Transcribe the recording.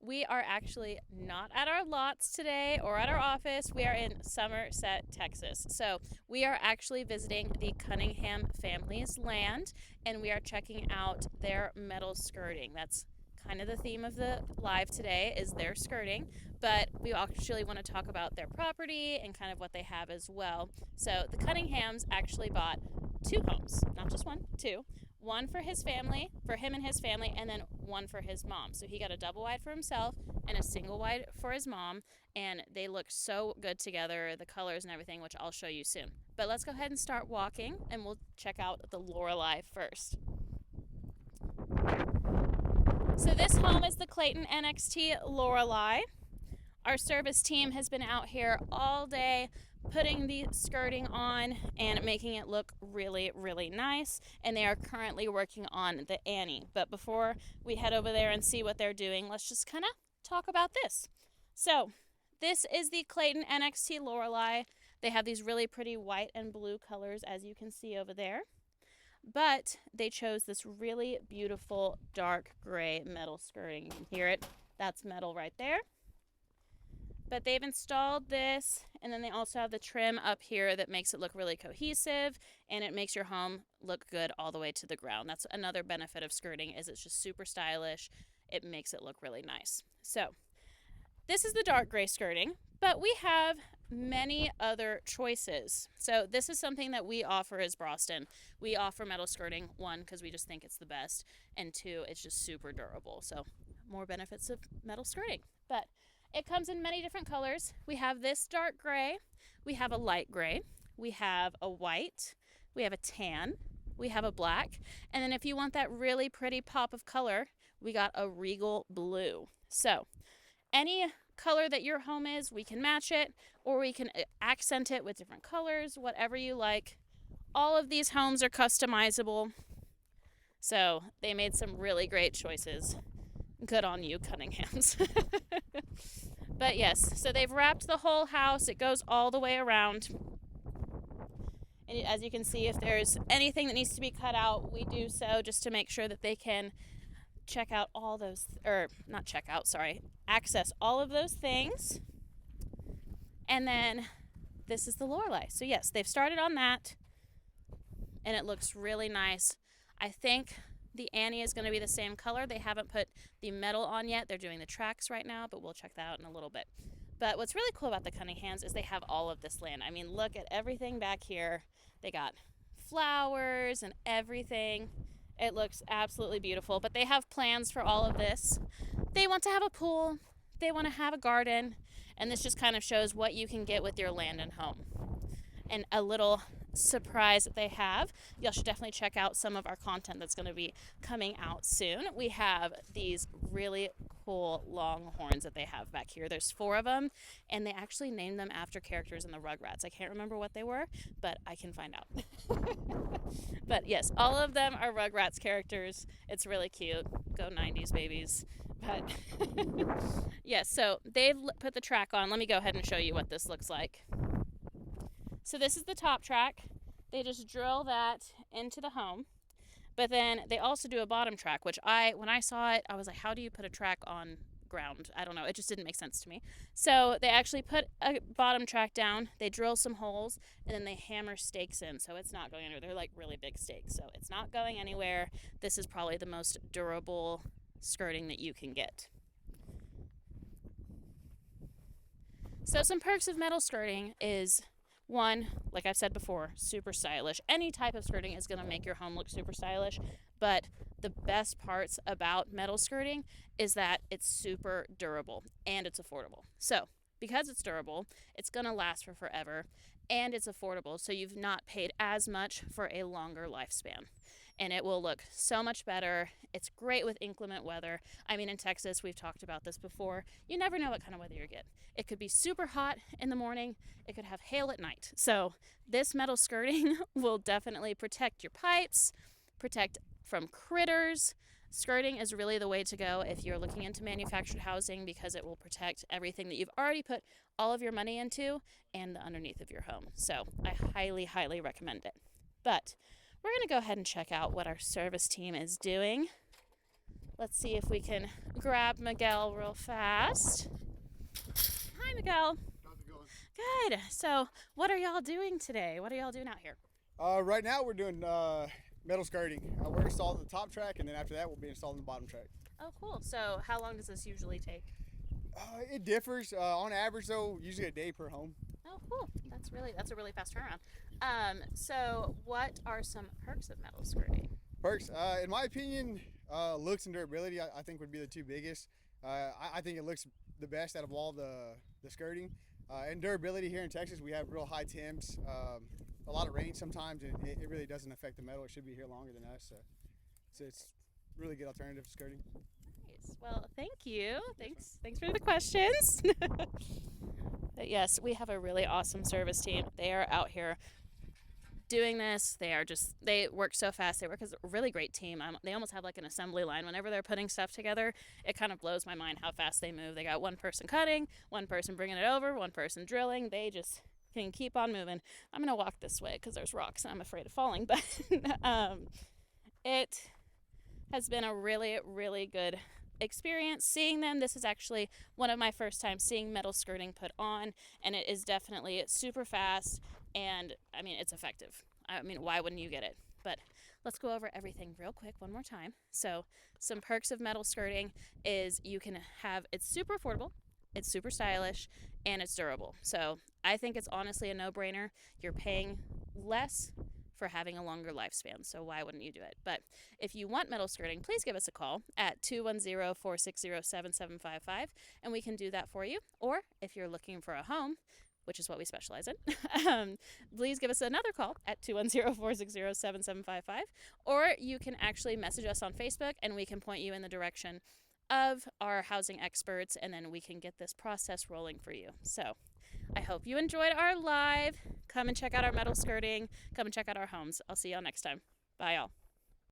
We are actually not at our lots today or at our office. We are in Somerset, Texas. So we are actually visiting the Cunningham family's land, and we are checking out their metal skirting. That's kind of the theme of the live today is their skirting, but we actually want to talk about their property and kind of what they have as well. So the Cunninghams actually bought two homes, not just one, two. One for his family, for him and his family, and then one for his mom. So he got a double wide for himself and a single wide for his mom, and they look so good together, the colors and everything, which I'll show you soon. But let's go ahead and start walking, and we'll check out the Lorelei first. So this home is the Clayton NXT Lorelei. Our service team has been out here all day putting the skirting on and making it look really, really nice. And they are currently working on the Annie. But before we head over there and see what they're doing, let's just kind of talk about this. So this is the Clayton NXT Lorelei. They have these really pretty white and blue colors, as you can see over there. But they chose this really beautiful dark gray metal skirting. You can hear it. That's metal right there. But they've installed this, and then they also have the trim up here that makes it look really cohesive, and it makes your home look good all the way to the ground. That's another benefit of skirting, is it's just super stylish. It makes it look really nice. So this is the dark gray skirting, but we have many other choices. So this is something that we offer as Broston. We offer metal skirting, one, because we just think it's the best, and two, it's just super durable. So more benefits of metal skirting. But it comes in many different colors. We have this dark gray, we have a light gray, we have a white, we have a tan, we have a black, and then if you want that really pretty pop of color, we got a regal blue. So any color that your home is, we can match it, or we can accent it with different colors, whatever you like. All of these homes are customizable, so they made some really great choices. Good on you, Cunninghams. But yes, so they've wrapped the whole house. It goes all the way around. And as you can see, if there's anything that needs to be cut out, we do so just to make sure that they can check out all those, or not check out, sorry, access all of those things. And then this is the Lorelei. So yes, they've started on that, and it looks really nice. I think the Annie is going to be the same color. They haven't put the metal on yet. They're doing the tracks right now, but we'll check that out in a little bit. But what's really cool about the Cunninghams is they have all of this land. I mean, look at everything back here. They got flowers and everything. It looks absolutely beautiful, but they have plans for all of this. They want to have a pool. They want to have a garden, and this just kind of shows what you can get with your land and home. And a little surprise that they have. You should definitely check out some of our content that's going to be coming out soon. We have these really cool longhorns that they have back here. There's 4 of them, and they actually named them after characters in the Rugrats. I can't remember what they were, but I can find out. But yes, all of them are Rugrats characters. It's really cute. Go 90s babies. But yes, so they've put the track on. Let me go ahead and show you what this looks like. So this is the top track. They just drill that into the home. But then they also do a bottom track, which when I saw it, I was like, how do you put a track on ground? I don't know. It just didn't make sense to me. So they actually put a bottom track down. They drill some holes, and then they hammer stakes in. So it's not going anywhere. They're like really big stakes. So it's not going anywhere. This is probably the most durable skirting that you can get. So some perks of metal skirting is, one, like I've said before, super stylish. Any type of skirting is going to make your home look super stylish, but the best parts about metal skirting is that it's super durable and it's affordable. So because it's durable, it's going to last for forever, and it's affordable, so you've not paid as much for a longer lifespan. And it will look so much better. It's great with inclement weather. I mean, in Texas, we've talked about this before. You never know what kind of weather you get. It could be super hot in the morning. It could have hail at night. So this metal skirting will definitely protect your pipes, protect from critters. Skirting is really the way to go if you're looking into manufactured housing, because it will protect everything that you've already put all of your money into and the underneath of your home. So I highly, highly recommend it. But we're going to go ahead and check out what our service team is doing. Let's see if we can grab Miguel real fast. Hi, Miguel. How's it going? Good. So, what are y'all doing today? What are y'all doing out here? Right now we're doing metal skirting. We're installing the top track, and then after that we'll be installing the bottom track. Oh, cool. So, how long does this usually take? It differs. On average, though, usually a day per home. Oh, cool. That's a really fast turnaround. So what are some perks of metal skirting? Perks, in my opinion, looks and durability I think would be the two biggest. I think it looks the best out of all the skirting. And durability here in Texas, we have real high temps, a lot of rain sometimes, and it really doesn't affect the metal. It should be here longer than us, so it's really good alternative to skirting. Nice. Well, thank you. Thanks for the questions. But yes, we have a really awesome service team. They are out here doing this. They work so fast. They work as a really great team. They almost have like an assembly line. Whenever they're putting stuff together, it kind of blows my mind how fast they move. They got one person cutting, one person bringing it over, one person drilling. They just can keep on moving. I'm going to walk this way because there's rocks and I'm afraid of falling. But it has been a really, really good experience seeing them. This is actually one of my first times seeing metal skirting put on, and it is definitely super fast, and I mean, it's effective. I mean, why wouldn't you get it? But let's go over everything real quick one more time. So some perks of metal skirting is it's super affordable, it's super stylish, and it's durable. So I think it's honestly a no-brainer. You're paying less for having a longer lifespan, so why wouldn't you do it? But if you want metal skirting, please give us a call at 210-460-7755, and we can do that for you. Or if you're looking for a home, which is what we specialize in, please give us another call at 210-460-7755, or you can actually message us on Facebook, and we can point you in the direction of our housing experts, and then we can get this process rolling for you. So I hope you enjoyed our live. Come and check out our metal skirting. Come and check out our homes. I'll see y'all next time. Bye, y'all.